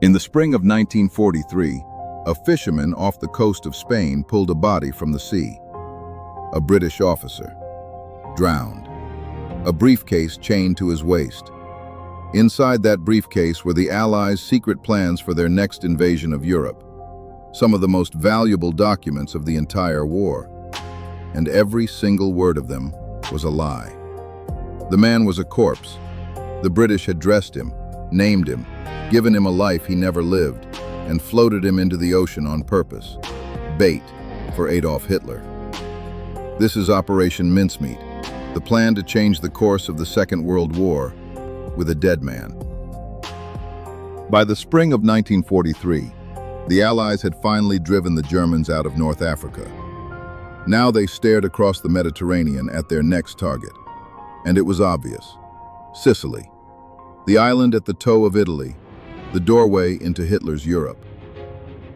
In the spring of 1943, a fisherman off the coast of Spain pulled a body from the sea. A British officer, drowned. A briefcase chained to his waist. Inside that briefcase were the Allies' secret plans for their next invasion of Europe, some of the most valuable documents of the entire war. And every single word of them was a lie. The man was a corpse. The British had dressed him, named him, given him a life he never lived, and floated him into the ocean on purpose. Bait for Adolf Hitler. This is Operation Mincemeat, the plan to change the course of the Second World War with a dead man. By the spring of 1943, the Allies had finally driven the Germans out of North Africa. Now they stared across the Mediterranean at their next target, and it was obvious. Sicily, the island at the toe of Italy, the doorway into Hitler's Europe.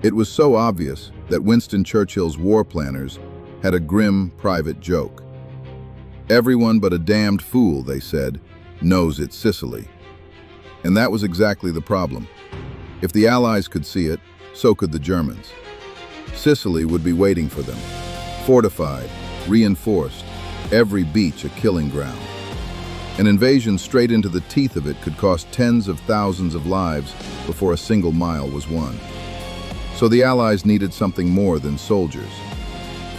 It was so obvious that Winston Churchill's war planners had a grim private joke. Everyone but a damned fool, they said, knows it's Sicily. And that was exactly the problem. If the Allies could see it, so could the Germans. Sicily would be waiting for them, fortified, reinforced, every beach a killing ground. An invasion straight into the teeth of it could cost tens of thousands of lives before a single mile was won. So the Allies needed something more than soldiers.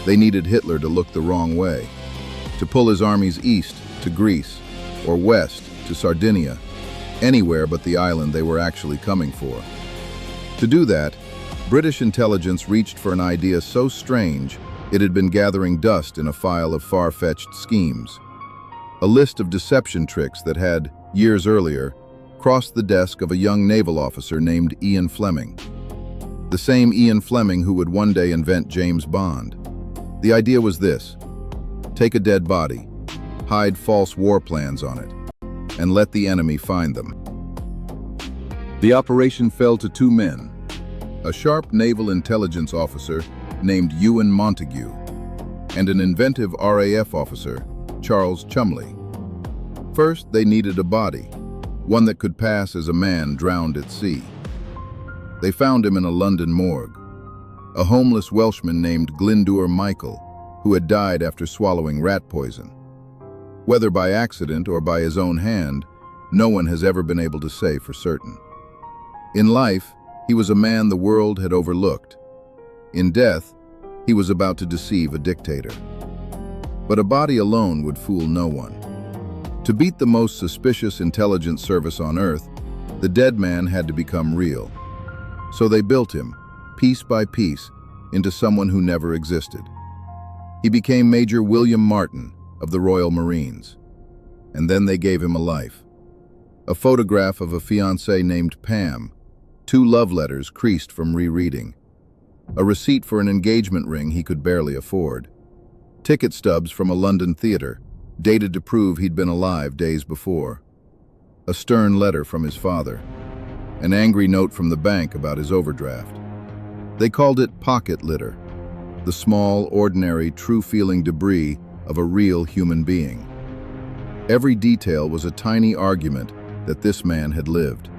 They needed Hitler to look the wrong way, to pull his armies east to Greece, or west to Sardinia, anywhere but the island they were actually coming for. To do that, British intelligence reached for an idea so strange it had been gathering dust in a file of far-fetched schemes. A list of deception tricks that had, years earlier, crossed the desk of a young naval officer named Ian Fleming. The same Ian Fleming who would one day invent James Bond. The idea was this: take a dead body, hide false war plans on it, and let the enemy find them. The operation fell to two men, a sharp naval intelligence officer named Ewan Montague, and an inventive RAF officer, Charles Chumley. First, they needed a body, one that could pass as a man drowned at sea. They found him in a London morgue, a homeless Welshman named Glyndŵr Michael, who had died after swallowing rat poison. Whether by accident or by his own hand, no one has ever been able to say for certain. In life, he was a man the world had overlooked. In death, he was about to deceive a dictator. But a body alone would fool no one. To beat the most suspicious intelligence service on Earth, the dead man had to become real. So they built him, piece by piece, into someone who never existed. He became Major William Martin of the Royal Marines. And then they gave him a life. A photograph of a fiancée named Pam, 2 love letters creased from rereading, a receipt for an engagement ring he could barely afford, ticket stubs from a London theater, dated to prove he'd been alive days before, a stern letter from his father, an angry note from the bank about his overdraft. They called it pocket litter, the small, ordinary, true-feeling debris of a real human being. Every detail was a tiny argument that this man had lived.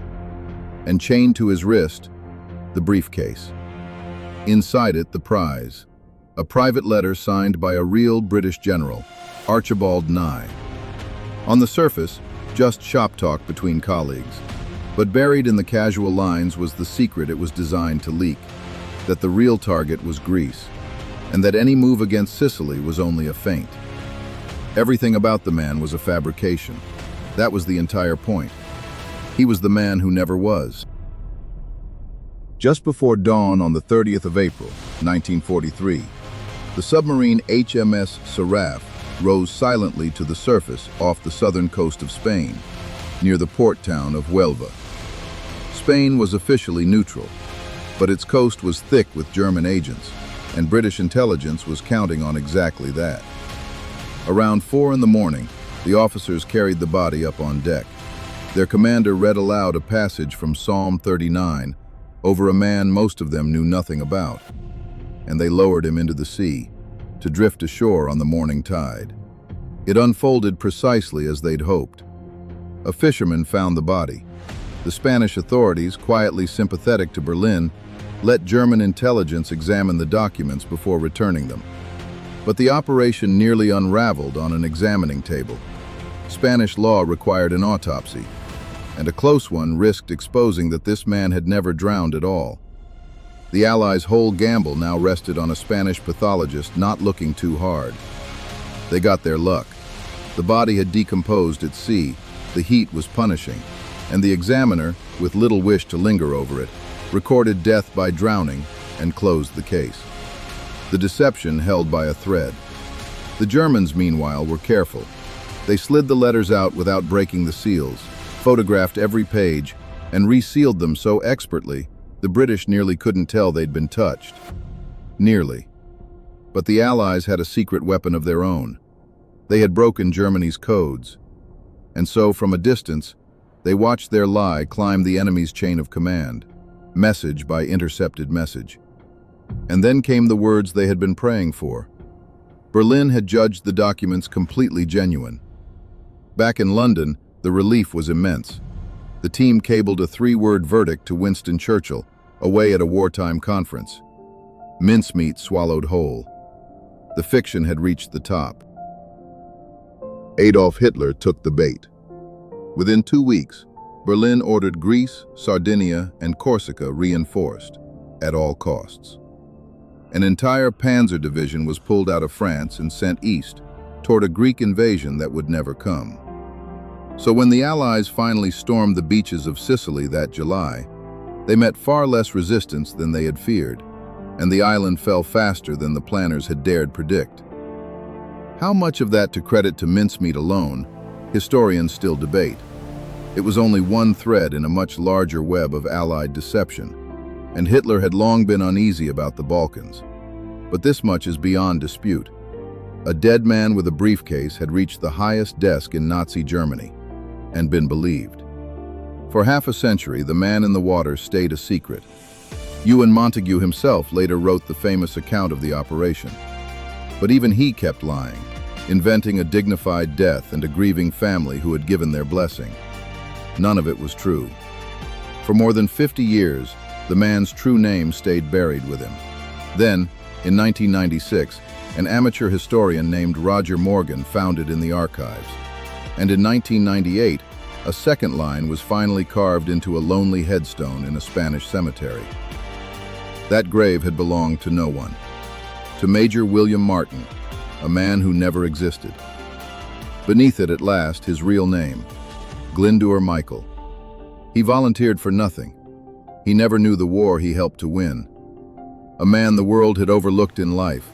And chained to his wrist, the briefcase. Inside it, the prize, a private letter signed by a real British general, Archibald Nye. On the surface, just shop talk between colleagues, but buried in the casual lines was the secret it was designed to leak, that the real target was Greece, and that any move against Sicily was only a feint. Everything about the man was a fabrication. That was the entire point. He was the man who never was. Just before dawn on the 30th of April, 1943, the submarine HMS Seraph rose silently to the surface off the southern coast of Spain, near the port town of Huelva. Spain was officially neutral, but its coast was thick with German agents, and British intelligence was counting on exactly that. Around 4 in the morning, the officers carried the body up on deck. Their commander read aloud a passage from Psalm 39 over a man most of them knew nothing about, and they lowered him into the sea to drift ashore on the morning tide. It unfolded precisely as they'd hoped. A fisherman found the body. The Spanish authorities, quietly sympathetic to Berlin, let German intelligence examine the documents before returning them. But the operation nearly unraveled on an examining table. Spanish law required an autopsy, and a close one risked exposing that this man had never drowned at all. The Allies' whole gamble now rested on a Spanish pathologist not looking too hard. They got their luck. The body had decomposed at sea, the heat was punishing, and the examiner, with little wish to linger over it, recorded death by drowning and closed the case. The deception held by a thread. The Germans, meanwhile, were careful. They slid the letters out without breaking the seals, photographed every page, and resealed them so expertly the British nearly couldn't tell they'd been touched. Nearly. But the Allies had a secret weapon of their own. They had broken Germany's codes. And so, from a distance, they watched their lie climb the enemy's chain of command, message by intercepted message. And then came the words they had been praying for. Berlin had judged the documents completely genuine. Back in London, the relief was immense. The team cabled a 3-word verdict to Winston Churchill, away at a wartime conference. Mincemeat swallowed whole. The fiction had reached the top. Adolf Hitler took the bait. Within 2 weeks, Berlin ordered Greece, Sardinia, and Corsica reinforced, at all costs. An entire panzer division was pulled out of France and sent east, toward a Greek invasion that would never come. So when the Allies finally stormed the beaches of Sicily that July, they met far less resistance than they had feared, and the island fell faster than the planners had dared predict. How much of that to credit to mincemeat alone, historians still debate. It was only one thread in a much larger web of Allied deception, and Hitler had long been uneasy about the Balkans. But this much is beyond dispute. A dead man with a briefcase had reached the highest desk in Nazi Germany, and been believed. For half a century, the man in the water stayed a secret. Ewan Montagu himself later wrote the famous account of the operation. But even he kept lying, inventing a dignified death and a grieving family who had given their blessing. None of it was true. For more than 50 years, the man's true name stayed buried with him. Then, in 1996, an amateur historian named Roger Morgan found it in the archives. And in 1998, a second line was finally carved into a lonely headstone in a Spanish cemetery. That grave had belonged to no one. To Major William Martin, a man who never existed. Beneath it, at last, his real name, Glyndŵr Michael. He volunteered for nothing. He never knew the war he helped to win. A man the world had overlooked in life,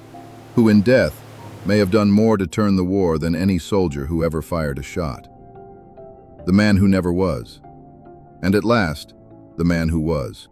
who in death may have done more to turn the war than any soldier who ever fired a shot. The man who never was. And at last, the man who was.